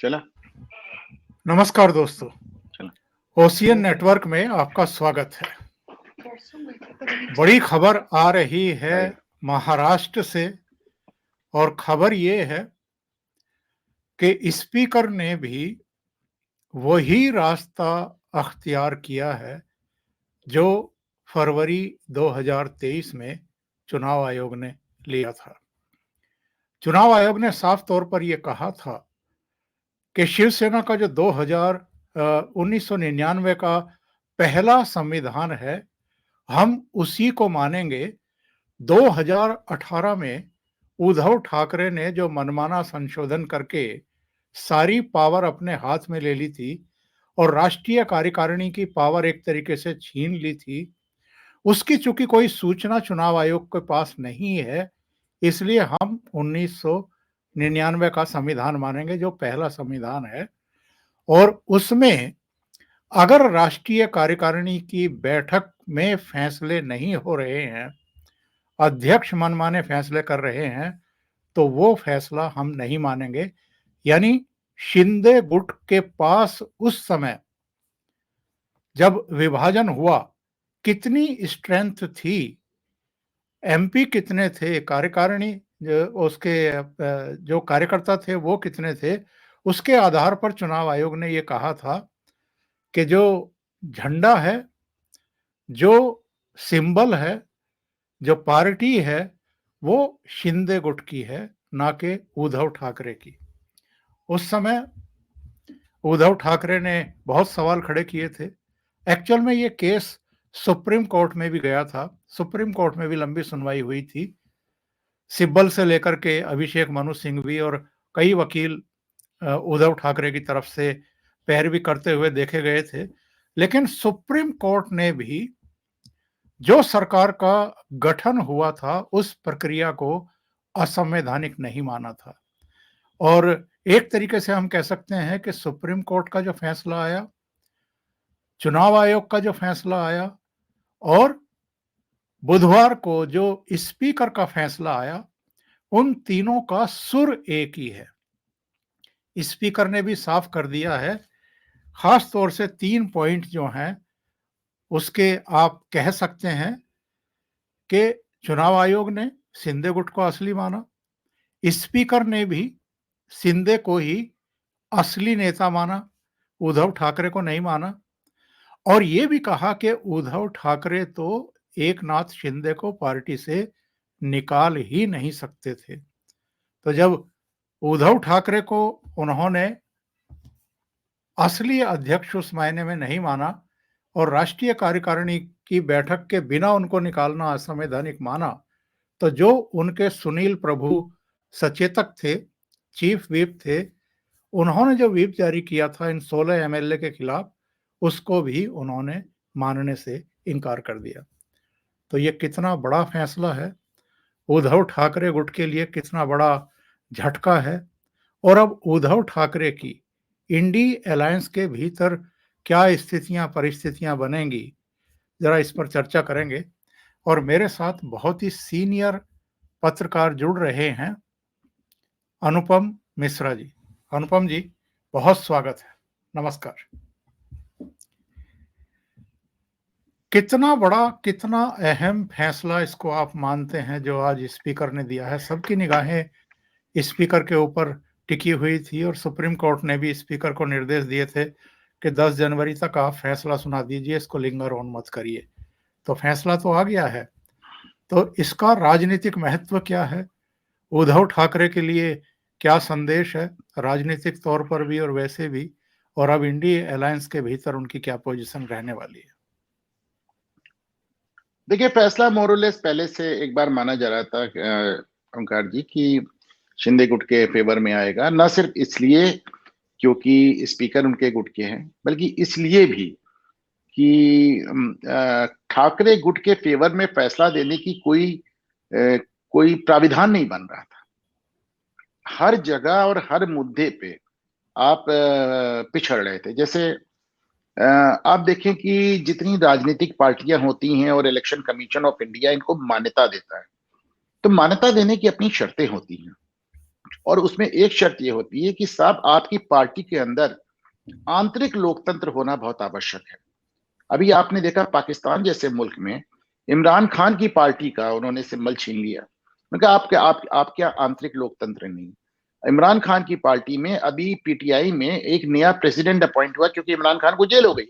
चला। नमस्कार दोस्तों, चला। ओशियन नेटवर्क में आपका स्वागत है। बड़ी खबर आ रही है महाराष्ट्र से और खबर ये है कि स्पीकर ने भी वही रास्ता अख्तियार किया है जो फरवरी 2023 में चुनाव आयोग ने लिया था। चुनाव आयोग ने साफ तौर पर यह कहा था कि शिवसेना का जो 1999 का पहला संविधान है, हम उसी को मानेंगे। 2018 में उद्धव ठाकरे ने जो मनमाना संशोधन करके सारी पावर अपने हाथ में ले ली थी और राष्ट्रीय कार्यकारिणी की पावर एक तरीके से छीन ली थी, उसकी चूंकि कोई सूचना चुनाव आयोग के पास नहीं है, इसलिए हम 1999 का संविधान मानेंगे जो पहला संविधान है। और उसमें अगर राष्ट्रीय कार्यकारिणी की बैठक में फैसले नहीं हो रहे हैं, अध्यक्ष मनमाने फैसले कर रहे हैं, तो वो फैसला हम नहीं मानेंगे। यानी शिंदे गुट के पास उस समय जब विभाजन हुआ कितनी स्ट्रेंथ थी, एमपी कितने थे, कार्यकारिणी उसके जो कार्यकर्ता थे वो कितने थे, उसके आधार पर चुनाव आयोग ने ये कहा था कि जो झंडा है, जो सिंबल है, जो पार्टी है, वो शिंदे गुट की है, ना कि उद्धव ठाकरे की। उस समय उद्धव ठाकरे ने बहुत सवाल खड़े किए थे। एक्चुअल में ये केस सुप्रीम कोर्ट में भी गया था, सुप्रीम कोर्ट में भी लंबी सुनवाई हुई थी। सिब्बल से लेकर के अभिषेक मनु सिंघवी और कई वकील उद्धव ठाकरे की तरफ से पैरवी करते हुए देखे गए थे, लेकिन सुप्रीम कोर्ट ने भी जो सरकार का गठन हुआ था उस प्रक्रिया को असंवैधानिक नहीं माना था। और एक तरीके से हम कह सकते हैं कि सुप्रीम कोर्ट का जो फैसला आया, चुनाव आयोग का जो फैसला आया और बुधवार को जो स्पीकर का फैसला आया, उन तीनों का सुर एक ही है। स्पीकर ने भी साफ कर दिया है, खास तौर से 3 पॉइंट जो हैं उसके आप कह सकते हैं कि चुनाव आयोग ने शिंदे गुट को असली माना, स्पीकर ने भी शिंदे को ही असली नेता माना, उद्धव ठाकरे को नहीं माना। और ये भी कहा कि उद्धव ठाकरे तो एकनाथ शिंदे को पार्टी से निकाल ही नहीं सकते थे। तो जब उद्धव ठाकरे को उन्होंने असली अध्यक्ष उस मायने में नहीं माना और राष्ट्रीय कार्यकारिणी की बैठक के बिना उनको निकालना असंवैधानिक माना, तो जो उनके सुनील प्रभु सचेतक थे, चीफ व्हिप थे, उन्होंने जो व्हिप जारी किया था इन 16 एमएलए के खिलाफ, उसको भी उन्होंने मानने से इनकार कर दिया। तो ये कितना बड़ा फैसला है, उद्धव ठाकरे गुट के लिए कितना बड़ा झटका है। और अब उद्धव ठाकरे की इंडी अलायंस के भीतर क्या स्थितियां परिस्थितियां बनेंगी, जरा इस पर चर्चा करेंगे। और मेरे साथ बहुत ही सीनियर पत्रकार जुड़ रहे हैं, अनुपम मिश्रा जी। अनुपम जी, बहुत स्वागत है, नमस्कार। कितना बड़ा, कितना अहम फैसला इसको आप मानते हैं जो आज स्पीकर ने दिया है? सबकी निगाहें स्पीकर के ऊपर टिकी हुई थी और सुप्रीम कोर्ट ने भी स्पीकर को निर्देश दिए थे कि 10 जनवरी तक आप फैसला सुना दीजिए, इसको लिंगर ऑन मत करिए। तो फैसला तो आ गया है, तो इसका राजनीतिक महत्व क्या है? उद्धव ठाकरे के लिए क्या संदेश है, राजनीतिक तौर पर भी और वैसे भी? और अब इंडी अलायंस के भीतर उनकी क्या पोजीशन रहने वाली है? देखिए, फैसला मोरलेस पहले से एक बार माना जा रहा था ओंकार जी कि शिंदे गुट के फेवर में आएगा, न सिर्फ इसलिए क्योंकि स्पीकर उनके गुट के हैं, बल्कि इसलिए भी कि ठाकरे गुट के फेवर में फैसला देने की कोई प्राविधान नहीं बन रहा था। हर जगह और हर मुद्दे पे आप पिछड़ रहे थे। जैसे आप देखें कि जितनी राजनीतिक पार्टियां होती हैं और इलेक्शन कमीशन ऑफ इंडिया इनको मान्यता देता है, तो मान्यता देने की अपनी शर्तें होती हैं। और उसमें एक शर्त ये होती है कि साहब आपकी पार्टी के अंदर आंतरिक लोकतंत्र होना बहुत आवश्यक है। अभी आपने देखा पाकिस्तान जैसे मुल्क में इमरान खान की पार्टी का उन्होंने सिंबल छीन लिया। उन्होंने कहा आप क्या आंतरिक लोकतंत्र नहीं। इमरान खान की पार्टी में अभी पीटीआई में एक नया प्रेसिडेंट अपॉइंट हुआ क्योंकि इमरान खान को जेल हो गई,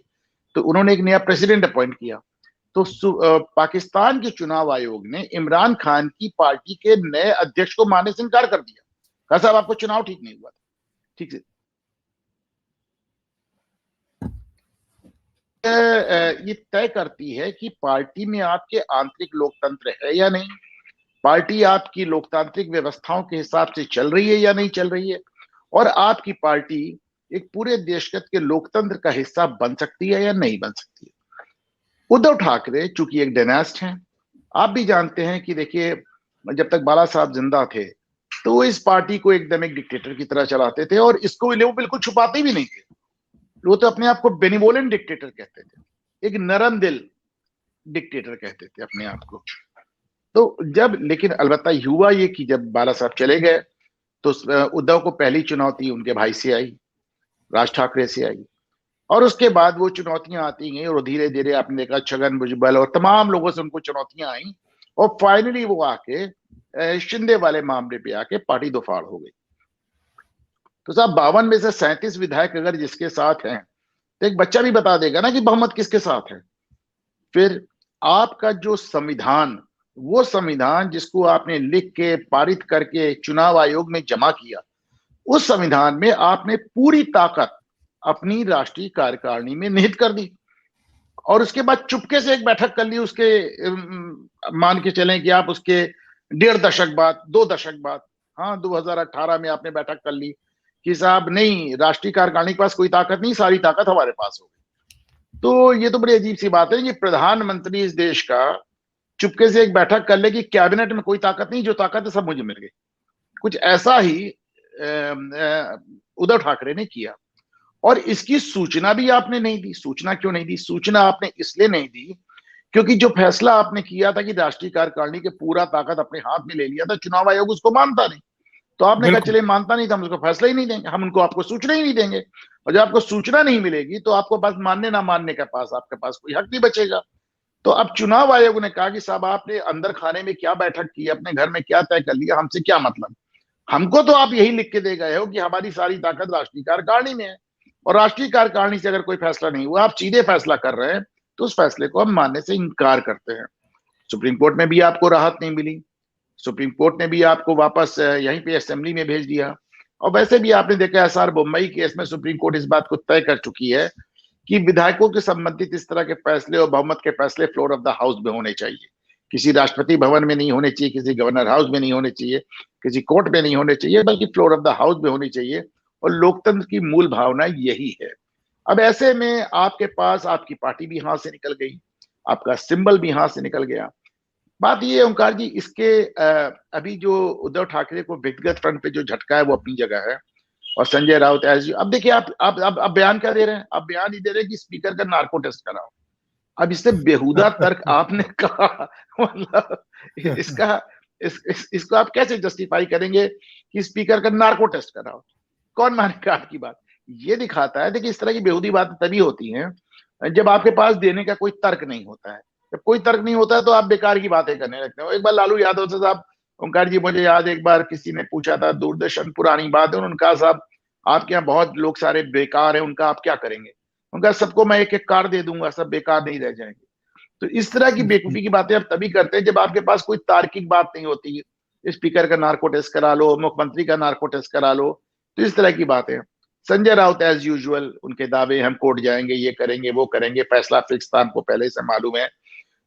तो उन्होंने एक नया प्रेसिडेंट अपॉइंट किया। तो पाकिस्तान के चुनाव आयोग ने इमरान खान की पार्टी के नए अध्यक्ष को मानने से इनकार कर दिया। कहा साहब आपको चुनाव ठीक नहीं हुआ था। ठीक से ये तय करती है कि पार्टी में आपके आंतरिक लोकतंत्र है या नहीं, पार्टी आपकी लोकतांत्रिक व्यवस्थाओं के हिसाब से चल रही है या नहीं चल रही है, और आपकी पार्टी एक पूरे देशगत के लोकतंत्र का हिस्सा बन सकती है या नहीं बन सकती है। उद्धव ठाकरे चूंकि एक डेनास्ट हैं, आप भी जानते हैं कि देखिए जब तक बाला साहब जिंदा थे तो वो इस पार्टी को एकदम एक डिक्टेटर की तरह चलाते थे, और इसको वो बिल्कुल छुपाते भी नहीं थे। वो तो अपने आप को बेनिवोलेंट डिक्टेटर कहते थे, एक नरम दिल डिक्टेटर कहते थे अपने आप को। तो जब लेकिन अलबत्ता हुआ ये कि जब बाला साहब चले गए तो उद्धव को पहली चुनौती उनके भाई से आई, राज ठाकरे से आई, और उसके बाद वो चुनौतियां आती गई और धीरे धीरे आपने देखा छगन भुजबल और तमाम लोगों से उनको चुनौतियां आई, और फाइनली वो आके शिंदे वाले मामले पे आके पार्टी दो फाड़ हो गई। तो साहब 52 में से 37 विधायक अगर जिसके साथ हैं तो एक बच्चा भी बता देगा ना कि बहुमत किसके साथ है। फिर आपका जो संविधान, वो संविधान जिसको आपने लिख के पारित करके चुनाव आयोग में जमा किया, उस संविधान में आपने पूरी ताकत अपनी राष्ट्रीय कार्यकारिणी में निहित कर दी, और उसके बाद चुपके से एक बैठक कर ली उसके मान के चलें कि आप उसके 1.5 दशक बाद 2 दशक बाद, हाँ 2018 में आपने बैठक कर ली कि साहब नहीं, राष्ट्रीय कार्यकारिणी के पास कोई ताकत नहीं, सारी ताकत हमारे पास हो गई। तो ये तो बड़ी अजीब सी बात है कि प्रधानमंत्री इस देश का चुपके से एक बैठक कर ले कि कैबिनेट में कोई ताकत नहीं, जो ताकत है सब मुझे मिल गई। कुछ ऐसा ही उद्धव ठाकरे ने किया, और इसकी सूचना भी आपने नहीं दी। सूचना क्यों नहीं दी? सूचना आपने इसलिए नहीं दी क्योंकि जो फैसला आपने किया था कि राष्ट्रीय कार्यकारिणी के पूरा ताकत अपने हाथ में ले लिया था, चुनाव आयोग उसको मानता नहीं। तो आपने कहा चले मानता नहीं था, हम उसको फैसला ही नहीं देंगे, हम उनको आपको सूचना ही नहीं देंगे, और जब आपको सूचना नहीं मिलेगी तो आपको बस मानने ना मानने का आपके पास कोई हक नहीं बचेगा। तो अब चुनाव आयोग ने कहा कि साहब आपने अंदर खाने में क्या बैठक की, अपने घर में क्या तय कर लिया, हमसे क्या मतलब। हमको तो आप यही लिख के दे गए हो कि हमारी सारी ताकत राष्ट्रीय कार्यकारिणी में है, और राष्ट्रीय कार्यकारिणी से अगर कोई फैसला नहीं हुआ, आप सीधे फैसला कर रहे हैं, तो उस फैसले को हम मानने से इनकार करते हैं। सुप्रीम कोर्ट में भी आपको राहत नहीं मिली, सुप्रीम कोर्ट ने भी आपको वापस यहीं पे असेंबली में भेज दिया। और वैसे भी आपने देखा एसआर बोम्मई केस में सुप्रीम कोर्ट इस बात को तय कर चुकी है कि विधायकों के संबंधित इस तरह के फैसले और बहुमत के फैसले फ्लोर ऑफ द हाउस में होने चाहिए, किसी राष्ट्रपति भवन में नहीं होने चाहिए, किसी गवर्नर हाउस में नहीं होने चाहिए, किसी कोर्ट में नहीं होने चाहिए, बल्कि फ्लोर ऑफ द हाउस में होनी चाहिए। और लोकतंत्र की मूल भावना यही है। अब ऐसे में आपके पास आपकी पार्टी भी हाथ से निकल गई, आपका सिंबल भी हाथ से निकल गया। बात ये ओंकार जी, इसके अभी जो उद्धव ठाकरे को व्यक्तिगत फ्रंट पे जो झटका है वो अपनी जगह है, और संजय राउत एज अब देखिए आप बयान क्या दे रहे हैं? आप बयान ही दे रहे हैं कि स्पीकर का नार्को टेस्ट कराओ। अब इससे बेहुदा तर्क आपने कहा, मतलब इसको आप कैसे जस्टिफाई करेंगे कि स्पीकर का नार्को टेस्ट कराओ? कौन मानेगा आपकी बात? ये दिखाता है, देखिए इस तरह की बेहुदी बातें तभी होती हैं जब आपके पास देने का कोई तर्क नहीं होता है। जब कोई तर्क नहीं होता है तो आप बेकार की बातें करने लगते हो। एक बार लालू यादव से साहब, ओंकार जी मुझे याद, एक बार किसी ने पूछा था, दूरदर्शन, पुरानी बात है, उन्होंने कहा साहब आपके यहाँ बहुत लोग सारे बेकार हैं, उनका आप क्या करेंगे? उनका सबको मैं एक एक कार दे दूंगा, सब बेकार नहीं रह जाएंगे। तो इस तरह की बेवकूफी की बातें आप तभी करते हैं जब आपके पास कोई तार्किक बात नहीं होती है। स्पीकर का नार्को टेस्ट करा लो, मुख्यमंत्री का नार्को टेस्ट करा लो, तो इस तरह की बातें। संजय राउत एज यूजुअल उनके दावे, हम कोर्ट जाएंगे, ये करेंगे, वो करेंगे, फैसला फिक्स था, हमको पहले से मालूम है।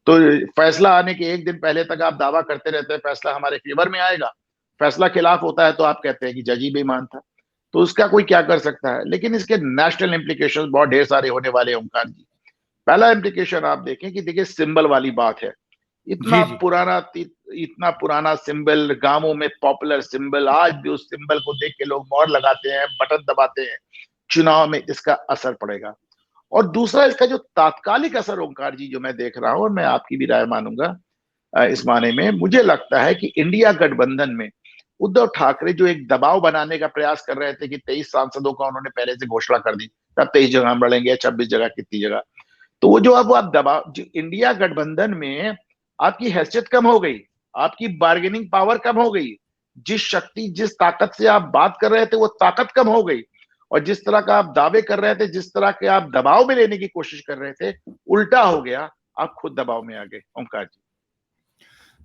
तो फैसला आने के एक दिन पहले तक आप दावा करते रहते हैं फैसला हमारे फेवर में आएगा, फैसला खिलाफ होता है तो आप कहते हैं कि जज ही बेईमान था। तो उसका कोई क्या कर सकता है? लेकिन इसके नेशनल इंप्लीकेशन बहुत ढेर सारे होने वाले हैं ओंकार जी। पहला इंप्लीकेशन आप देखें कि देखिए सिंबल वाली बात है, इतना पुराना सिंबल, गांवों में पॉपुलर सिंबल, आज भी उस सिंबल को देख के लोग मोहर लगाते हैं, बटन दबाते हैं। चुनाव में इसका असर पड़ेगा। और दूसरा इसका जो तात्कालिक असर ओंकार जी जो मैं देख रहा हूं, और मैं आपकी भी राय मानूंगा इस माने में, मुझे लगता है कि इंडिया गठबंधन में उद्धव ठाकरे जो एक दबाव बनाने का प्रयास कर रहे थे कि 23 सांसदों का उन्होंने पहले से घोषणा कर दी, तब 23 जगह हम लड़ेंगे, 26 जगह, कितनी जगह। तो वो जो अब आप दबाव, जो इंडिया गठबंधन में आपकी हैसियत कम हो गई, आपकी बार्गेनिंग पावर कम हो गई, जिस शक्ति, जिस ताकत से आप बात कर रहे थे वो ताकत कम हो गई, और जिस तरह का आप दावे कर रहे थे, जिस तरह के आप दबाव में लेने की कोशिश कर रहे थे, उल्टा हो गया। आप खुद दबाव में आ गए। ओंकार जी,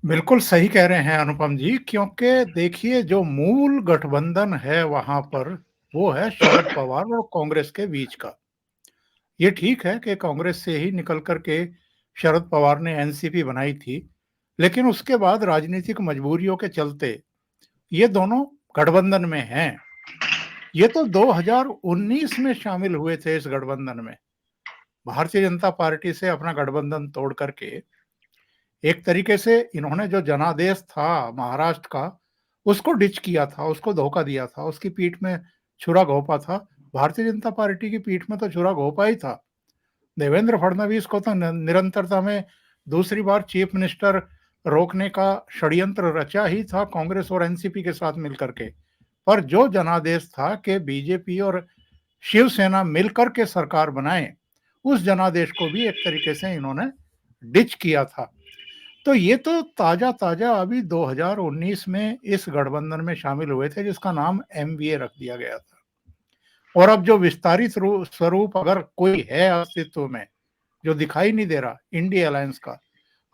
बिल्कुल सही कह रहे हैं अनुपम जी, क्योंकि देखिए जो मूल गठबंधन है वहां पर, वो है शरद पवार और कांग्रेस के बीच का। ये ठीक है कि कांग्रेस से ही निकल करके शरद पवार ने एनसीपी बनाई थी, लेकिन उसके बाद राजनीतिक मजबूरियों के चलते ये दोनों गठबंधन में हैं। ये तो 2019 में शामिल हुए थे इस गठबंधन में, भारतीय जनता पार्टी से अपना गठबंधन तोड़ करके। एक तरीके से इन्होंने जो जनादेश था महाराष्ट्र का, उसको डिच किया था, उसको धोखा दिया था, उसकी पीठ में छुरा घोंपा था। भारतीय जनता पार्टी की पीठ में तो छुरा घोंपा ही था। देवेंद्र फडणवीस को तो निरंतरता में दूसरी बार चीफ मिनिस्टर रोकने का षड्यंत्र रचा ही था कांग्रेस और एनसीपी के साथ मिलकर के। पर जो जनादेश था कि बीजेपी और शिवसेना मिलकर के सरकार बनाए, उस जनादेश को भी एक तरीके से इन्होंने डिच किया था। तो ये तो ताजा ताजा अभी 2019 में इस गठबंधन में शामिल हुए थे, जिसका नाम एमवीए रख दिया गया था। और अब जो विस्तारित स्वरूप अगर कोई है अस्तित्व में, जो दिखाई नहीं दे रहा, इंडिया अलायंस का,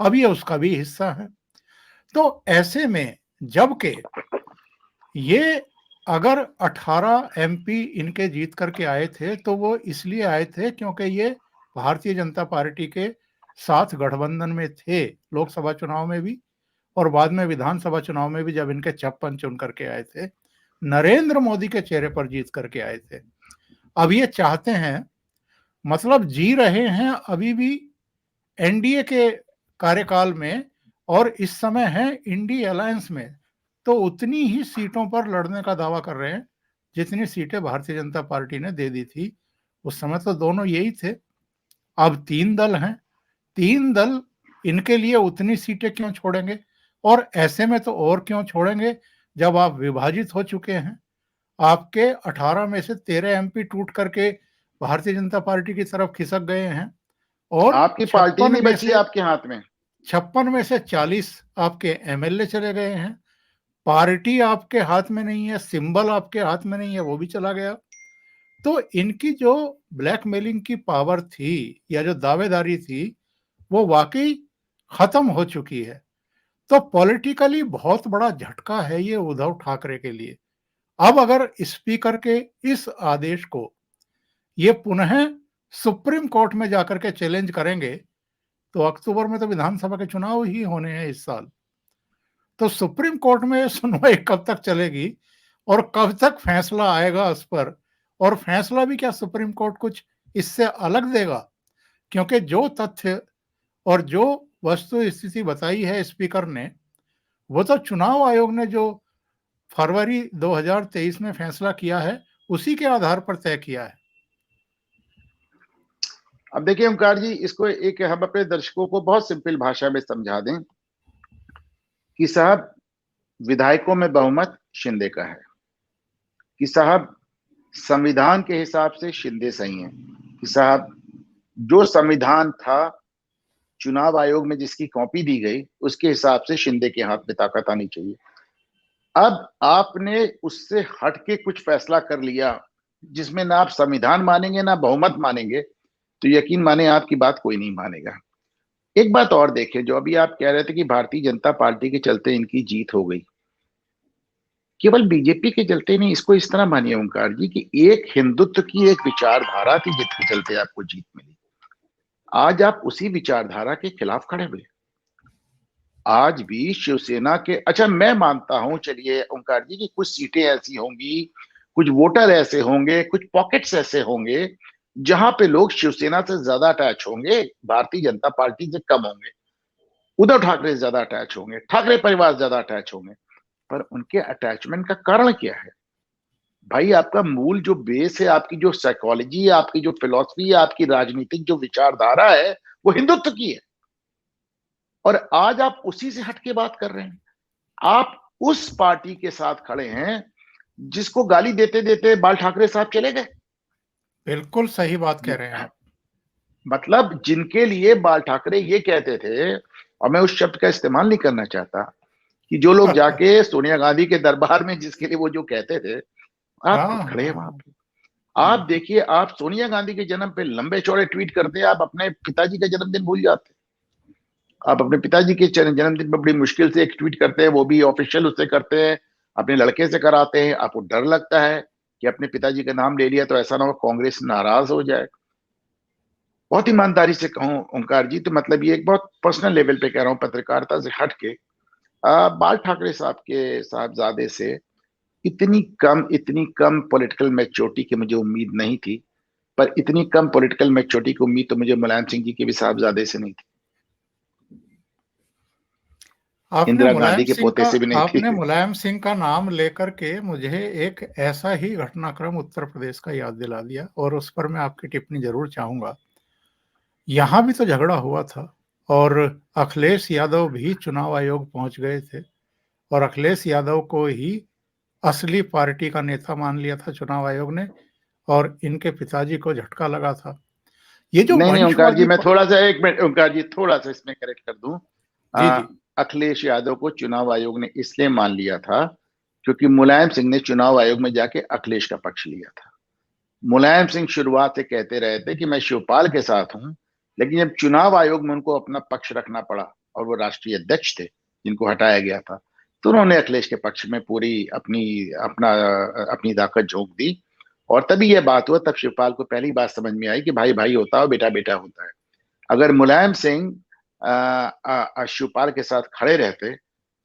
अब ये उसका भी हिस्सा है। तो ऐसे में जबकि ये अगर 18 एमपी इनके जीत करके आए थे, तो वो इसलिए आए थे क्योंकि ये भारतीय जनता पार्टी के साथ गठबंधन में थे, लोकसभा चुनाव में भी और बाद में विधानसभा चुनाव में भी, जब इनके 56 चुन करके आए थे, नरेंद्र मोदी के चेहरे पर जीत करके आए थे। अब ये चाहते हैं, मतलब जी रहे हैं अभी भी एनडीए के कार्यकाल में, और इस समय है इंडिया अलायंस में, तो उतनी ही सीटों पर लड़ने का दावा कर रहे हैं जितनी सीटें भारतीय जनता पार्टी ने दे दी थी। उस समय तो दोनों यही थे। अब 3 दल हैं, 3 दल इनके लिए उतनी सीटें क्यों छोड़ेंगे? और ऐसे में तो और क्यों छोड़ेंगे जब आप विभाजित हो चुके हैं। आपके 18 में से 13 एमपी टूट करके भारतीय जनता पार्टी की तरफ खिसक गए हैं, और आपकी पार्टी नहीं बची आपके हाथ में। 56 में से 40 आपके एमएलए चले गए हैं। पार्टी आपके हाथ में नहीं है, सिंबल आपके हाथ में नहीं है, वो भी चला गया। तो इनकी जो ब्लैकमेलिंग की पावर थी या जो दावेदारी थी, वो वाकई खत्म हो चुकी है। तो पॉलिटिकली बहुत बड़ा झटका है ये उद्धव ठाकरे के लिए। अब अगर स्पीकर के इस आदेश को ये पुनः सुप्रीम कोर्ट में जाकर के चैलेंज करेंगे, तो अक्टूबर में तो विधानसभा के चुनाव ही होने हैं इस साल। तो सुप्रीम कोर्ट में सुनवाई कब तक चलेगी और कब तक फैसला आएगा उस पर? और फैसला भी क्या सुप्रीम कोर्ट कुछ इससे अलग देगा? क्योंकि जो तथ्य और जो वस्तु स्थिति बताई है स्पीकर ने, वो तो चुनाव आयोग ने जो फरवरी 2023 में फैसला किया है, उसी के आधार पर तय किया है। अब देखिए ओंकार जी, इसको एक हम अपने दर्शकों को बहुत सिंपल भाषा में समझा दें कि साहब, विधायकों में बहुमत शिंदे का है, कि साहब संविधान के हिसाब से शिंदे सही है, कि साहब जो संविधान था, चुनाव आयोग में जिसकी कॉपी दी गई, उसके हिसाब से शिंदे के हाथ में ताकत आनी चाहिए। अब आपने उससे हट के कुछ फैसला कर लिया जिसमें ना आप संविधान मानेंगे ना बहुमत मानेंगे, तो यकीन माने आपकी बात कोई नहीं मानेगा। एक बात और देखें, जो अभी आप कह रहे थे कि भारतीय जनता पार्टी के चलते इनकी जीत हो गई, केवल बीजेपी के चलते नहीं, इसको इस तरह मानिए ओंकार जी कि एक हिंदुत्व की एक विचारधारा थी जिसके चलते आपको जीत मिली। आज आप उसी विचारधारा के खिलाफ खड़े हुए। आज भी शिवसेना के, अच्छा मैं मानता हूं, चलिए ओंकार जी, कि कुछ सीटें ऐसी होंगी, कुछ वोटर ऐसे होंगे, कुछ पॉकेट्स ऐसे होंगे जहां पे लोग शिवसेना से ज्यादा अटैच होंगे, भारतीय जनता पार्टी से कम होंगे, उद्धव ठाकरे से ज्यादा अटैच होंगे, ठाकरे परिवार से ज्यादा अटैच होंगे। पर उनके अटैचमेंट का कारण क्या है भाई? आपका मूल जो बेस है, आपकी जो साइकोलॉजी है, आपकी जो फिलॉसफी है, आपकी राजनीतिक जो विचारधारा है, वो हिंदुत्व की है। और आज आप उसी से हटके बात कर रहे हैं। आप उस पार्टी के साथ खड़े हैं जिसको गाली देते देते बाल ठाकरे साहब चले गए। बिल्कुल सही बात कह रहे हैं आप। मतलब जिनके लिए बाल ठाकरे ये कहते थे, और मैं उस शब्द का इस्तेमाल नहीं करना चाहता, कि जो लोग जाके सोनिया गांधी के दरबार में जिसके लिए वो जो कहते थे, आप खुद खड़े हैं वहां पे। आप देखिए, आप सोनिया गांधी के जन्म पे लंबे चौड़े ट्वीट करते हैं, आप अपने पिताजी का जन्मदिन भूल जाते हैं। आप अपने पिताजी के जन्मदिन पर बड़ी मुश्किल से एक ट्वीट करते हैं, वो भी ऑफिशियल उससे करते हैं, अपने लड़के से कराते हैं। आपको डर लगता है कि अपने पिताजी का नाम ले लिया तो ऐसा ना हो कांग्रेस नाराज हो जाए। बहुत ईमानदारी से कहूं ओंकार जी, तो मतलब ये एक बहुत पर्सनल लेवल पे कह रहा हूं, पत्रकारिता से हट के, बाल ठाकरे साहब के साहबजादे से इतनी कम पॉलिटिकल मैच्योरिटी की मुझे उम्मीद नहीं थी। पर इतनी कम पॉलिटिकल मैच्योरिटी की उम्मीद तो मुझे मुलायम सिंह जी के भी साहबजादे से नहीं थी, इंदिरा गांधी के पोते से भी नहीं आपने थी। मुलायम सिंह का नाम लेकर के मुझे एक ऐसा ही घटनाक्रम उत्तर प्रदेश का याद दिला दिया, और उस पर मैं आपकी टिप्पणी जरूर चाहूंगा। यहाँ भी तो झगड़ा हुआ था, और अखिलेश यादव भी चुनाव आयोग पहुंच गए थे, और अखिलेश यादव को ही असली पार्टी का नेता मान लिया था चुनाव आयोग ने, और इनके पिताजी को झटका लगा था। ये जो नहीं नहीं ओंकार जी, वंशवादी मैं थोड़ा सा, एक मिनट ओंकार जी, थोड़ा सा इसमें करेक्ट कर दूं। जी जी अखिलेश यादव को चुनाव आयोग ने इसलिए मान लिया था क्योंकि मुलायम सिंह ने चुनाव आयोग में जाके अखिलेश का पक्ष लिया था। मुलायम सिंह शुरुआत से कहते रहे थे कि मैं शिवपाल के साथ हूं, लेकिन जब चुनाव आयोग में उनको अपना पक्ष रखना पड़ा और वो राष्ट्रीय अध्यक्ष थे जिनको हटाया गया था, तो उन्होंने अखिलेश के पक्ष में पूरी अपनी ताकत झोंक दी। और तभी यह बात हुआ, तब शिवपाल को पहली बात समझ में आई कि भाई भाई होता है और बेटा बेटा होता है। अगर मुलायम सिंह शिवपाल के साथ खड़े रहते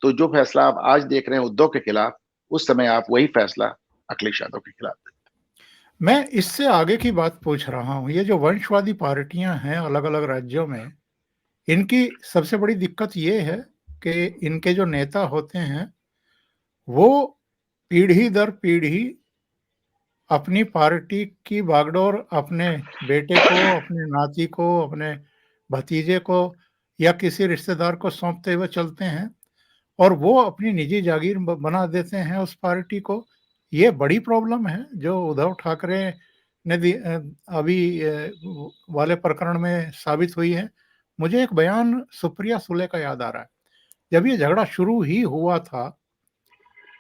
तो जो फैसला आप आज देख रहे हैं उद्धव के खिलाफ, उस समय आप वही फैसला अखिलेश यादव के खिलाफ देते। मैं इससे आगे की बात पूछ रहा हूँ। ये जो वंशवादी पार्टियां हैं अलग अलग राज्यों में, इनकी सबसे बड़ी दिक्कत ये है कि इनके जो नेता होते हैं वो पीढ़ी दर पीढ़ी अपनी पार्टी की बागडोर अपने बेटे को, अपने नाती को, अपने भतीजे को या किसी रिश्तेदार को सौंपते हुए चलते हैं, और वो अपनी निजी जागीर बना देते हैं उस पार्टी को। ये बड़ी प्रॉब्लम है जो उद्धव ठाकरे ने अभी वाले प्रकरण में साबित हुई है। मुझे एक बयान सुप्रिया सुले का याद आ रहा है। जब ये झगड़ा शुरू ही हुआ था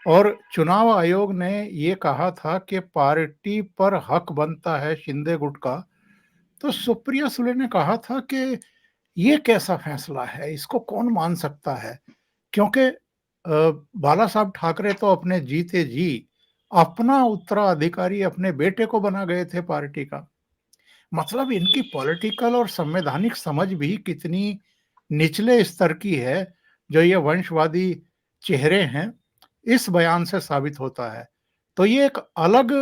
और चुनाव आयोग ने ये कहा था कि पार्टी पर हक बनता है शिंदे गुट का, तो सुप्रिया सुले ने कहा था कि ये कैसा फैसला है, इसको कौन मान सकता है, क्योंकि बाला साहब ठाकरे तो अपने जीते जी अपना उत्तराधिकारी अपने बेटे को बना गए थे पार्टी का। मतलब इनकी पॉलिटिकल और संवैधानिक समझ भी कितनी निचले स्तर की है, जो ये वंशवादी चेहरे हैं, इस बयान से साबित होता है। तो ये एक अलग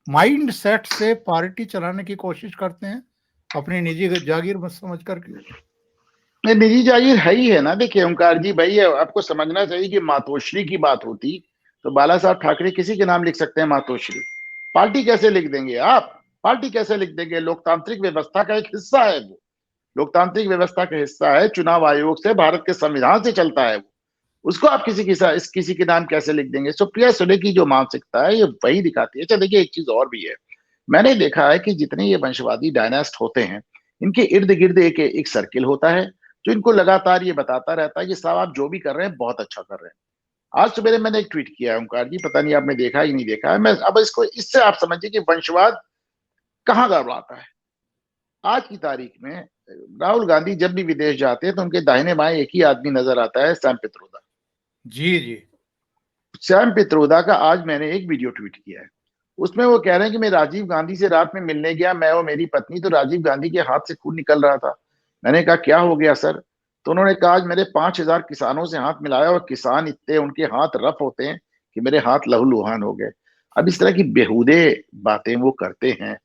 माइंड सेट से पार्टी चलाने की कोशिश करते हैं, अपनी निजी जागीर समझ करके। निजी जागीर है ही है ना। देखिए ओंकार जी, भाई आपको समझना चाहिए कि मातोश्री की बात होती तो बाला साहब ठाकरे किसी के नाम लिख सकते हैं मातोश्री, पार्टी कैसे लिख देंगे आप? पार्टी कैसे लिख देंगे? लोकतांत्रिक व्यवस्था का एक हिस्सा है वो, लोकतांत्रिक व्यवस्था का हिस्सा है, चुनाव आयोग से, भारत के संविधान से चलता है वो। उसको आप किसी के नाम कैसे लिख देंगे? सुप्रिया सुले की जो मानसिकता है ये वही दिखाती है। अच्छा देखिए, एक चीज और भी है, मैंने देखा है कि जितने ये वंशवादी डायनास्ट होते हैं, इनके इर्द गिर्द एक सर्किल होता है जो इनको लगातार ये बताता रहता है कि साहब आप जो भी कर रहे हैं बहुत अच्छा कर रहे हैं। आज सवेरे मैंने एक ट्वीट किया है ओंकार जी, पता नहीं आपने देखा ही नहीं देखा है। मैं अब इसको, इससे आप समझिए कि वंशवाद कहाँ गड़बड़ाता है। आज की तारीख में राहुल गांधी जब भी विदेश जाते हैं तो उनके दाहिने बाएं एक ही आदमी नजर आता है, सैम पित्रोदा। जी जी सैम पित्रोदा का आज मैंने एक वीडियो ट्वीट किया है, उसमें वो कह रहे हैं कि मैं राजीव गांधी से रात में मिलने गया, मैं और मेरी पत्नी, तो राजीव गांधी के हाथ से खून निकल रहा था। मैंने कहा क्या हो गया सर? तो उन्होंने कहा आज मेरे 5,000 किसानों से हाथ मिलाया और किसान इतने उनके हाथ रफ होते हैं कि मेरे हाथ लहूलुहान हो गए। अब इस तरह की बेहुदे बातें वो करते हैं,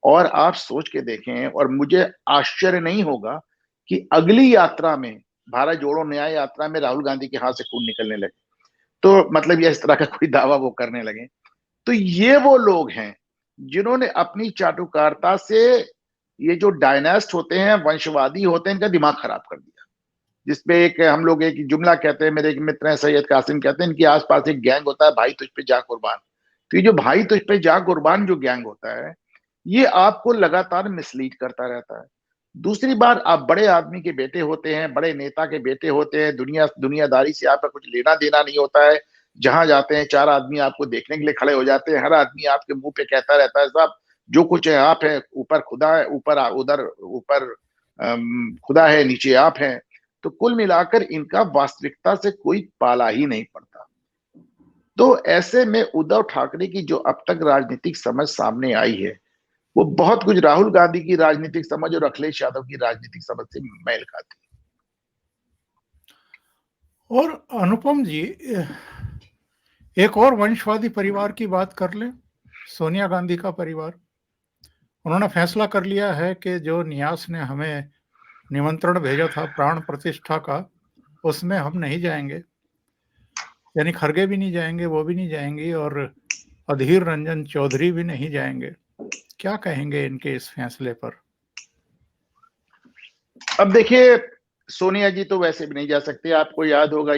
और आप सोच के देखें, और मुझे आश्चर्य नहीं होगा कि अगली यात्रा में, भारत जोड़ो न्याय यात्रा में, राहुल गांधी के हाथ से खून निकलने लगे। तो मतलब ये इस तरह का कोई दावा वो करने लगे। तो ये वो लोग हैं जिन्होंने अपनी चाटुकारिता से ये जो डायनेस्ट होते हैं, वंशवादी होते हैं, इनका दिमाग खराब कर दिया। जिसपे एक हम लोग एक जुमला कहते हैं, मेरे एक मित्र हैं सैयद कासिम, कहते हैं इनके आसपास एक गैंग होता है, भाई तुझ पे जा कुर्बान। तो ये जो भाई तुझ पे जा कुर्बान जो गैंग होता है, ये आपको लगातार मिसलीड करता रहता है। दूसरी बार, आप बड़े आदमी के बेटे होते हैं, बड़े नेता के बेटे होते हैं, दुनियादारी से आपका कुछ लेना देना नहीं होता है। जहां जाते हैं 4 आदमी आपको देखने के लिए खड़े हो जाते हैं, हर आदमी आपके मुंह पे कहता रहता है साहब जो कुछ है आप है, ऊपर खुदा है, उधर ऊपर खुदा है, नीचे आप हैं। तो कुल मिलाकर इनका वास्तविकता से कोई पाला ही नहीं पड़ता। तो ऐसे में उद्धव ठाकरे की जो अब तक राजनीतिक समझ सामने आई है, वो बहुत कुछ राहुल गांधी की राजनीतिक समझ और अखिलेश यादव की राजनीतिक समझ से मेल खाती है। और अनुपम जी, एक और वंशवादी परिवार की बात कर लें, सोनिया गांधी का परिवार। उन्होंने फैसला कर लिया है कि जो न्यास ने हमें निमंत्रण भेजा था प्राण प्रतिष्ठा का, उसमें हम नहीं जाएंगे। यानी खरगे भी नहीं जाएंगे, वो भी नहीं जाएंगी, और अधीर रंजन चौधरी भी नहीं जाएंगे। क्या कहेंगे इनके इस फैसले पर? अब देखिए, सोनिया जी तो वैसे भी नहीं जा सकते। आपको याद होगा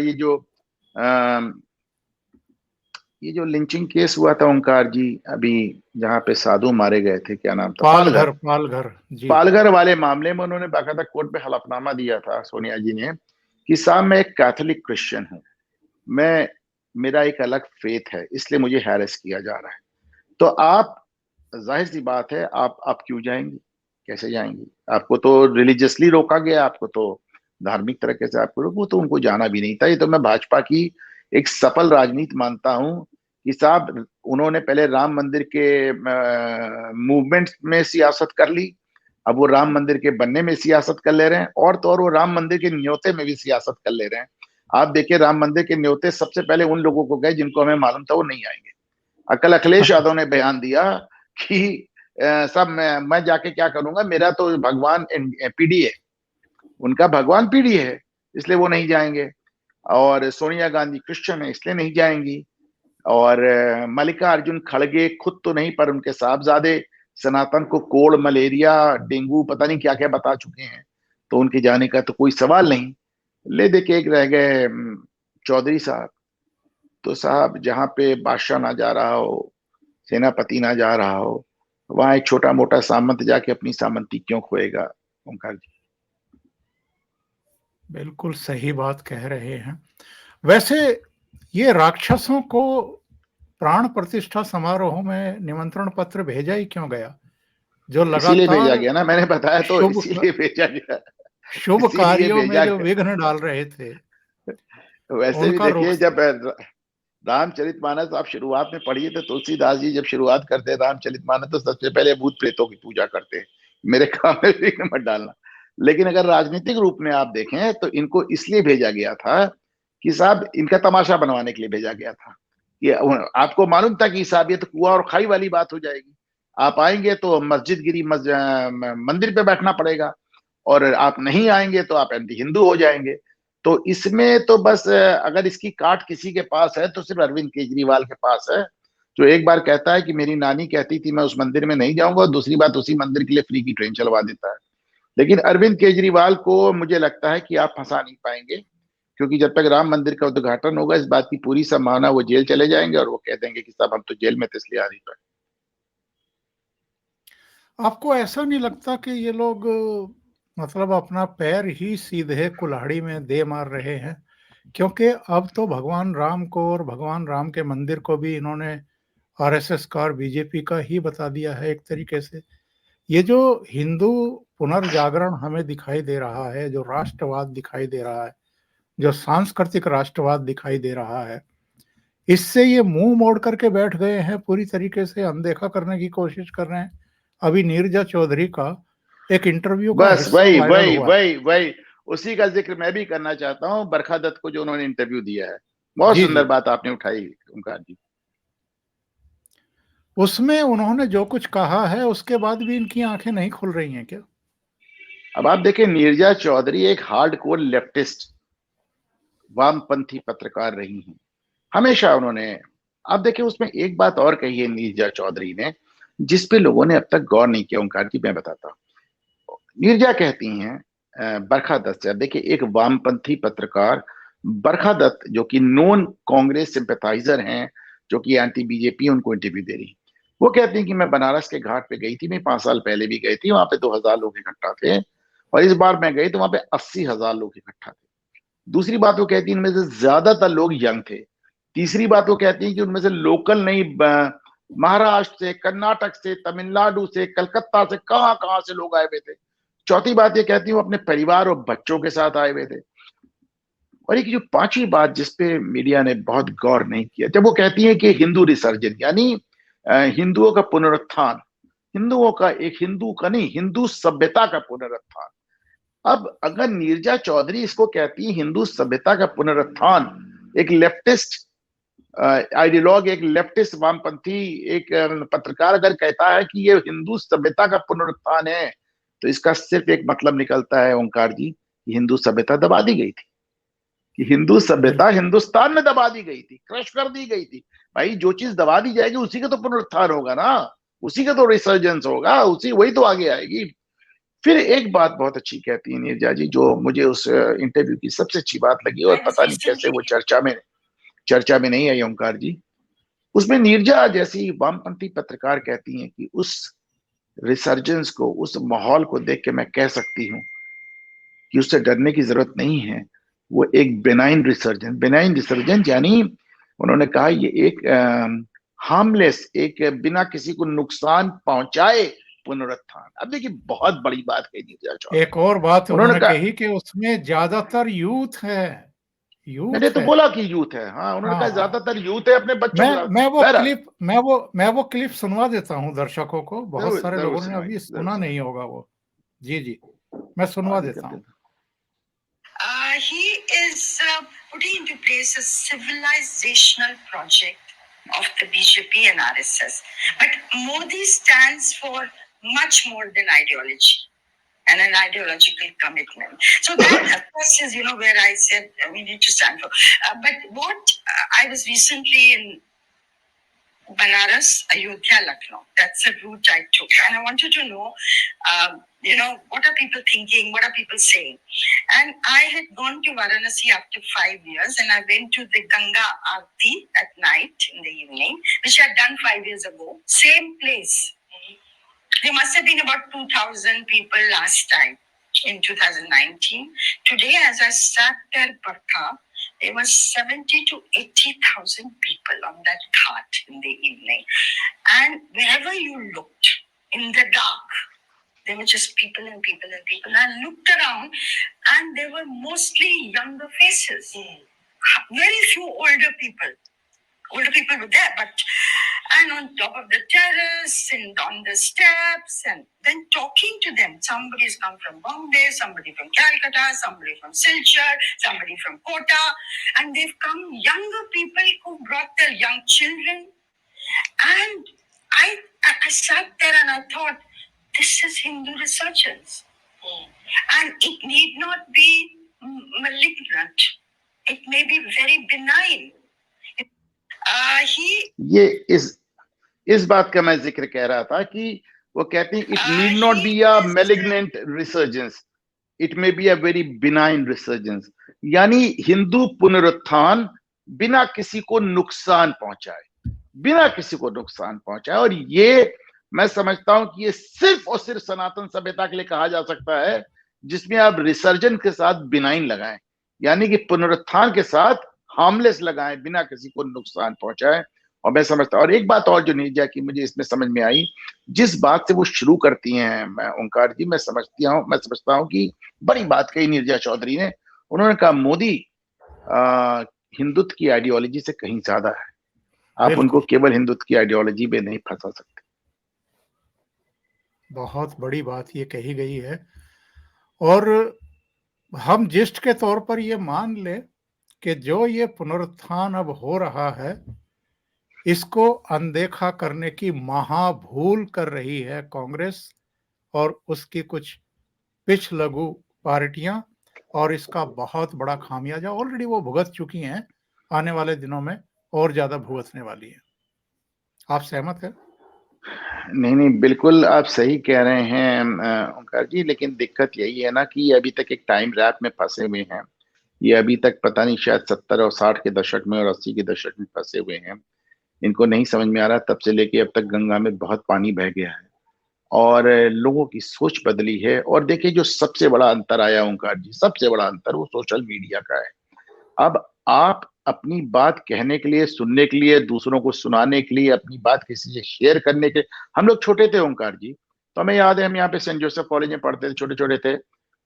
ये जो लिंचिंग केस हुआ था ओंकार जी, अभी जहां पे साधु मारे गए थे, क्या नाम था, पालघर। पालघर जी। पालघर वाले मामले में उन्होंने बाकायदा कोर्ट में हलफनामा दिया था सोनिया जी ने कि साहब मैं एक कैथोलिक क्रिश्चियन हूं, मैं मेरा एक अलग फेथ है, इसलिए मुझे हैरेस किया जा रहा है। तो आप, जाहिर सी बात है, आप क्यों जाएंगी, कैसे जाएंगी? आपको तो रिलीजियसली रोका गया, आपको तो धार्मिक तरीके से आपको रोको, तो उनको जाना भी नहीं था। ये तो मैं भाजपा की एक सफल राजनीति मानता हूं कि साहब उन्होंने पहले राम मंदिर के मूवमेंट में सियासत कर ली, अब वो राम मंदिर के बनने में सियासत कर ले रहे हैं, और तो और वो राम मंदिर के न्योते में भी सियासत कर ले रहे हैं। आप देखिए, राम मंदिर के न्योते सबसे पहले उन लोगों को गए जिनको हमें मालूम था वो नहीं आएंगे। कल अखिलेश यादव ने बयान दिया कि सब मैं जाके क्या करूंगा, मेरा तो भगवान पीडी है, उनका भगवान पीडी है, इसलिए वो नहीं जाएंगे। और सोनिया गांधी क्रिश्चियन है, इसलिए नहीं जाएंगी। और मल्लिकार्जुन खड़गे खुद तो नहीं, पर उनके साहबजादे सनातन को कोड़, मलेरिया, डेंगू, पता नहीं क्या क्या बता चुके हैं, तो उनके जाने का तो कोई सवाल नहीं। ले दे के एक रह गए चौधरी साहब। तो साहब जहां पे बादशाह ना जा रहा हो, सेनापति ना जा रहा हो, वहां एक छोटा मोटा सामंत जाके अपनी सामंती क्यों खोएगा, ओंकार जी? बिल्कुल सही बात कह रहे हैं। वैसे ये राक्षसों को प्राण प्रतिष्ठा समारोह में निमंत्रण पत्र भेजा ही क्यों गया, जो इसीलिए भेजा लगातार गया ना, मैंने बताया तो, शुभ इसीलिए भेजा गया, शुभ इसीलिए कार्यों में भेजा जो गया। विघ्न डाल रहे थे, वैसे भी उनका देखिए, रुख। जब रामचरितमानस आप शुरुआत में पढ़िए तो तुलसीदास जी जब शुरुआत करते हैं रामचरितमानस, तो सबसे पहले भूत प्रेतों की पूजा करते हैं, मेरे काम में विघ्न मत डालना। लेकिन अगर राजनीतिक रूप में आप देखें तो इनको इसलिए भेजा गया था कि साहब इनका तमाशा बनवाने के लिए भेजा गया था। कि आपको मालूम था कि साहब ये तो कुआं और खाई वाली बात हो जाएगी, आप आएंगे तो मस्जिद गिरी मंदिर पे बैठना पड़ेगा, और आप नहीं आएंगे तो आप एंटी हिंदू हो जाएंगे। तो इसमें तो बस अगर इसकी काट किसी के पास है तो सिर्फ अरविंद केजरीवाल के पास है, जो एक बार कहता है कि मेरी नानी कहती थी मैं उस मंदिर में नहीं जाऊंगा, और दूसरी बात उसी मंदिर के लिए फ्री की ट्रेन चलवा देता है। लेकिन अरविंद केजरीवाल को मुझे लगता है कि आप फंसा नहीं पाएंगे, क्योंकि जब तक राम मंदिर का उद्घाटन होगा इस बात की पूरी संभावना वो जेल चले जाएंगे, और वो कह देंगे कि साहब हम तो जेल में थे इसलिए आ नहीं पाए। आपको ऐसा नहीं लगता कि ये लोग मतलब अपना पैर ही सीधे कुल्हाड़ी में दे मार रहे हैं? क्योंकि अब तो भगवान राम को और भगवान राम के मंदिर को भी इन्होंने आरएसएस का और बीजेपी का ही बता दिया है एक तरीके से। ये जो हिंदू पुनर्जागरण हमें दिखाई दे रहा है, जो राष्ट्रवाद दिखाई दे रहा है, जो सांस्कृतिक राष्ट्रवाद दिखाई दे रहा है, इससे ये मुंह मोड़ करके बैठ गए हैं, पूरी तरीके से अनदेखा करने की कोशिश कर रहे हैं। अभी नीरजा चौधरी का एक इंटरव्यू का बस हिस्सा वही वायरल वही हुआ है। वही वही उसी का जिक्र मैं भी करना चाहता हूँ, बरखा दत्त को जो उन्होंने इंटरव्यू दिया है, बहुत जी सुंदर जी। बात आपने उठाई ओंकार जी। उसमें उन्होंने जो कुछ कहा है उसके बाद भी इनकी आंखें नहीं खुल रही हैं क्या? अब आप देखिए, नीरजा चौधरी एक हार्डकोर लेफ्टिस्ट वामपंथी पत्रकार रही हैं हमेशा उन्होंने। आप देखिए, उसमें एक बात और कही है नीरजा चौधरी ने, जिस पे लोगों ने अब तक गौर नहीं किया ओंकार जी, मैं बताता हूँ। नीरजा कहती हैं बरखा दत्त। देखिए, एक वामपंथी पत्रकार बरखा दत्त, जो कि नॉन कांग्रेस सिंपैथाइजर हैं, जो कि एंटी बीजेपी, उनको इंटरव्यू दे रही, वो कहती हैं कि मैं बनारस के घाट पे गई थी, मैं 5 साल पहले भी गई थी, वहां पे 2,000 लोग इकट्ठा थे, और इस बार मैं गई तो वहां पे 80,000 लोग इकट्ठा थे। दूसरी बात वो कहती है इनमें से ज्यादातर लोग यंग थे। तीसरी बात वो कहती है कि उनमें से लोकल नहीं, महाराष्ट्र से, कर्नाटक से, तमिलनाडु से, कलकत्ता से, कहां कहां से लोग आए हुए थे। चौथी बात ये कहती हूँ अपने परिवार और बच्चों के साथ आए हुए थे। और एक जो पांचवी बात जिसपे मीडिया ने बहुत गौर नहीं किया, जब वो कहती है कि हिंदू रिसर्जन, यानी हिंदुओं का पुनरुत्थान, हिंदुओं का, एक हिंदू का नहीं, हिंदू सभ्यता का पुनरुत्थान। अब अगर नीरजा चौधरी इसको कहती है हिंदू सभ्यता का पुनरुत्थान, एक लेफ्टिस्ट आइडियोलॉग, एक लेफ्टिस्ट वामपंथी, एक पत्रकार अगर कहता है कि ये हिंदू सभ्यता का पुनरुत्थान है, तो इसका सिर्फ एक मतलब निकलता है ओंकार जी, कि हिंदू सभ्यता दबा दी गई थी, कि हिंदू सभ्यता हिंदुस्तान में दबा दी गई थी, क्रश कर दी गई थी। भाई, जो चीज दबा दी जाएगी उसी का तो पुनरुत्थान होगा ना, उसी का तो रिसर्जेंस होगा, उसी वही तो आगे आएगी। फिर एक बात बहुत अच्छी कहती है नीरजा जी, जो मुझे उस इंटरव्यू की सबसे अच्छी बात लगी, और पता नहीं कैसे वो चर्चा में नहीं आई ओंकार जी। उसमें नीरजा जैसी वामपंथी पत्रकार कहती हैं कि उस रिसर्जेंस को, उस माहौल को देख के मैं कह सकती हूँ कि उससे डरने की जरूरत नहीं है। वो एक बेनाइन रिसर्जेंस, यानी उन्होंने कहा ये एक हार्मलेस, एक बिना किसी को नुकसान पहुंचाए पुनरुत्थान। अब देखिए, बहुत बड़ी बात कही नीरजा चौधरी। एक और बात उन्होंने उन्होंने कहा, कही कि उसमें ज्यादातर यूथ है, मैंने यूथ तो है। बोला कि यूथ है, हाँ, उन्होंने कहा हाँ, ज्यादातर यूथ है अपने बच्चों के साथ। बहरहाल, मैं वो क्लिप सुनवा देता हूँ दर्शकों को, बहुत जरूर सारे जरूर लोगों ने सुनाइए, अभी जरूर सुना नहीं सुनाइए। होगा वो। जी जी, मैं सुनवा आगे देता करते हूँ। थे। He is putting into place a civilizational project of the BJP and RSS. But Modi stands for much more than ideology and an ideological commitment. So that, of course, is, where I said we need to stand for. But what I was recently in Banaras, Ayodhya, Lucknow. That's the route I took. And I wanted to know, what are people thinking? What are people saying? And I had gone to Varanasi after 5 years, and I went to the Ganga Aarti at night in the evening, which I had done 5 years ago. Same place. There must have been about 2,000 people last time in 2019. Today, as I sat there, Barkha, there was 70 to 80,000 people on that ghat in the evening. And wherever you looked, in the dark, there were just people and people and people. And I looked around, and there were mostly younger faces. Very few older people. Older people were there, and on top of the terrace and on the steps, and then talking to them. Somebody's come from Bombay, somebody from Calcutta, somebody from Silchar, somebody from Kota, and they've come, younger people who brought their young children. And I sat there and I thought, this is Hindu resurgence. And it need not be malignant. It may be very benign. ये इस बात का मैं जिक्र कह रहा था कि वो कहते हैं it need not be a malignant resurgence, it may be a very benign resurgence, यानी हिंदू पुनरुत्थान बिना किसी को नुकसान पहुंचाए, बिना किसी को नुकसान पहुंचाए। और ये मैं समझता हूं कि ये सिर्फ और सिर्फ सनातन सभ्यता के लिए कहा जा सकता है, जिसमें आप रिसर्जन के साथ बिनाइन लगाएं, यानी कि पुनरुत्थान के साथ हार्मलेस लगाएं, बिना किसी को नुकसान पहुंचाए। और मैं समझता, और एक बात और जो नीरजा की मुझे इसमें समझ में आई, जिस बात से वो शुरू करती हैं ओंकार जी, मैं समझता हूं कि बड़ी बात कही नीरजा चौधरी ने। उन्होंने कहा मोदी हिंदुत्व की आइडियोलॉजी से कहीं ज्यादा है, आप उनको केवल हिंदुत्व की आइडियोलॉजी में नहीं फंसा सकते। बहुत बड़ी बात ये कही गई है, और हम जिस्ट के तौर पर ये मान ले कि जो ये पुनरुत्थान अब हो रहा है, इसको अनदेखा करने की महाभूल कर रही है कांग्रेस और उसकी कुछ पिछ लघु पार्टियां, और इसका बहुत बड़ा खामियाजा ऑलरेडी वो भुगत चुकी हैं, आने वाले दिनों में और ज्यादा भुगतने वाली है। आप सहमत हैं? नहीं नहीं, बिल्कुल आप सही कह रहे हैं ओंकार जी, लेकिन दिक्कत यही है ना कि ये अभी तक एक टाइम रैप में फंसे हुए हैं। ये अभी तक पता नहीं शायद 70 और 60 के दशक में और 80 के दशक में फंसे हुए हैं। इनको नहीं समझ में आ रहा, तब से लेके अब तक गंगा में बहुत पानी बह गया है और लोगों की सोच बदली है। और देखिए जो सबसे बड़ा अंतर आया ओंकार जी, सबसे बड़ा अंतर वो सोशल मीडिया का है। अब आप अपनी बात कहने के लिए, सुनने के लिए, दूसरों को सुनाने के लिए, अपनी बात किसी से शेयर करने के, हम लोग छोटे थे ओंकार जी, तो हमें याद है हम यहाँ पे सेंट जोसेफ कॉलेज में पढ़ते थे, छोटे छोटे थे,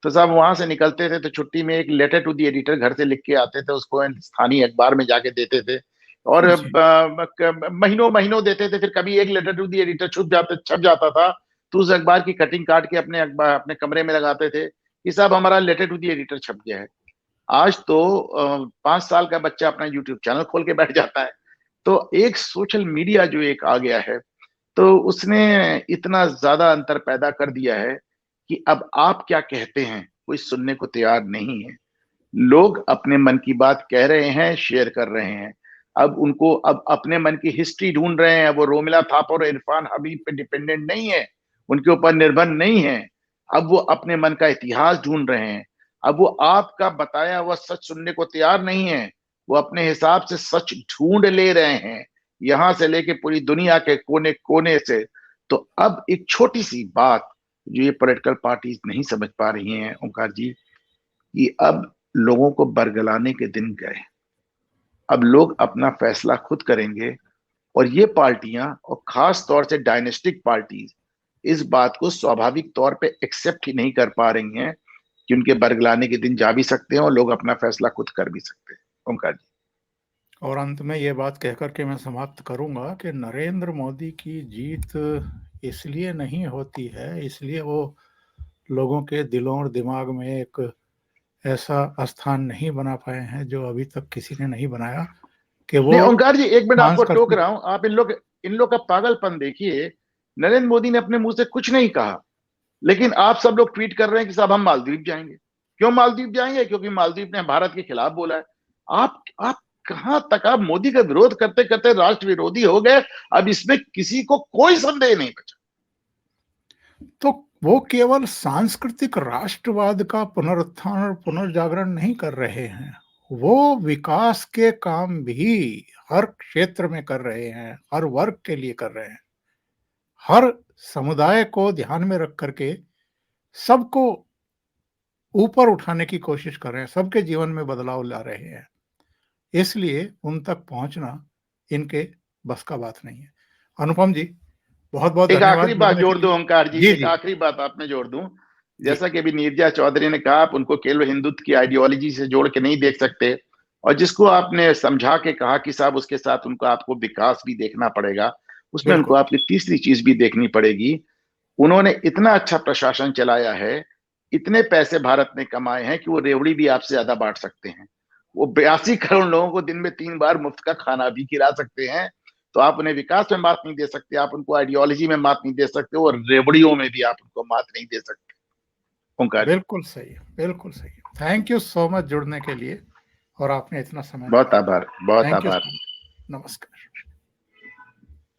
तो साहब वहां से निकलते थे तो छुट्टी में एक लेटर टू दी एडिटर घर से लिख के आते थे, उसको स्थानीय अखबार में जाके देते थे और जी। महीनों महीनों देते थे। फिर कभी एक लेटर टू दी एडिटर छप जाता था, तो उस अखबार की कटिंग काट के अपने अखबार अपने कमरे में लगाते थे कि साहब हमारा लेटर टू दी एडिटर छप गया है। आज तो 5 साल का बच्चा अपना यूट्यूब चैनल खोल के बैठ जाता है। तो एक सोशल मीडिया जो एक आ गया है, तो उसने इतना ज्यादा अंतर पैदा कर दिया है कि अब आप क्या कहते हैं कोई सुनने को तैयार नहीं है। लोग अपने मन की बात कह रहे हैं, शेयर कर रहे हैं। अब उनको अब अपने मन की हिस्ट्री ढूंढ रहे हैं। वो रोमिला थापर और इरफान हबीब पे डिपेंडेंट नहीं है, उनके ऊपर निर्भर नहीं है। अब वो अपने मन का इतिहास ढूंढ रहे हैं। अब वो आपका बताया हुआ सच सुनने को तैयार नहीं है, वो अपने हिसाब से सच ढूंढ ले रहे हैं, यहां से लेके पूरी दुनिया के कोने कोने से। तो अब एक छोटी सी बात जो ये पॉलिटिकल पार्टीज नहीं समझ पा रही हैं ओंकार जी, कि अब लोगों को बरगलाने के दिन गए। अब लोग अपना फैसला खुद करेंगे और ये पार्टियां और खास तौर से डायनेस्टिक पार्टीज इस बात को स्वाभाविक तौर पे एक्सेप्ट ही नहीं कर पा रही हैं कि उनके बरगलाने के दिन जा भी सकते हैं और लोग अपना फैसला खुद कर भी सकते हैं ओंकार जी। और अंत में ये बात कहकर के मैं समाप्त करूंगा कि नरेंद्र मोदी की जीत इसलिए नहीं होती है, इसलिए वो लोगों के दिलों और दिमाग में एक ऐसा स्थान नहीं बना पाए हैं जो अभी तक किसी ने नहीं बनाया, कि वो नहीं ओंकार जी, एक मिनट आपको टोक सांस्कृतिक। रहा हूं। आप इन लोग का पागलपन देखिए। नरेंद्र मोदी ने अपने मुंह से कुछ नहीं कहा, लेकिन आप सब लोग ट्वीट कर रहे हैं कि साहब हम मालदीव जाएंगे। क्यों मालदीव जाएंगे? क्योंकि मालदीव ने भारत के खिलाफ बोला है। आप कहां तक आप मोदी का विरोध करते करते राष्ट्र विरोधी हो गए? अब इसमें किसी को कोई संदेह नहीं बचा। तो वो केवल सांस्कृतिक राष्ट्रवाद का पुनरुत्थान और पुनर्जागरण नहीं कर रहे हैं, वो विकास के काम भी हर क्षेत्र में कर रहे हैं, हर वर्ग के लिए कर रहे हैं, हर समुदाय को ध्यान में रख करके सबको ऊपर उठाने की कोशिश कर रहे हैं, सबके जीवन में बदलाव ला रहे हैं। इसलिए उन तक पहुंचना इनके बस का बात नहीं है। अनुपम जी, बहुत बहुत एक धन्यवाद आखिरी बात जुड़ने के जोड़ दूं लिए। ओंकार जी, जी एक जी आखिरी बात आप में जोड़ दूं। जी। जैसा कि अभी नीरजा चौधरी ने कहा, आप उनको केवल हिंदुत्व की आइडियोलॉजी से जोड़ के नहीं देख सकते, और जिसको आपने समझा के कहा कि साहब उसके साथ उनको आपको विकास भी देखना पड़ेगा, उसमें उनको बिल्कुल। आपकी तीसरी चीज भी देखनी पड़ेगी। उन्होंने इतना अच्छा प्रशासन चलाया है, इतने पैसे भारत ने कमाए हैं कि वो रेवड़ी भी आपसे ज्यादा बांट सकते हैं। वो 82 करोड़ लोगों को दिन में 3 बार मुफ्त का खाना भी खिला सकते हैं। तो आप उन्हें विकास में मात नहीं दे सकते, आप उनको आइडियोलॉजी में मात नहीं दे सकते, और रेवड़ियों में भी आप उनको मात नहीं दे सकते ओंकार जी। बिल्कुल सही, बिल्कुल सही। थैंक यू सो मच जुड़ने के लिए, और आपने इतना समय बहुत निकाला। आभार, बहुत थैंक यू आभार। So much. नमस्कार।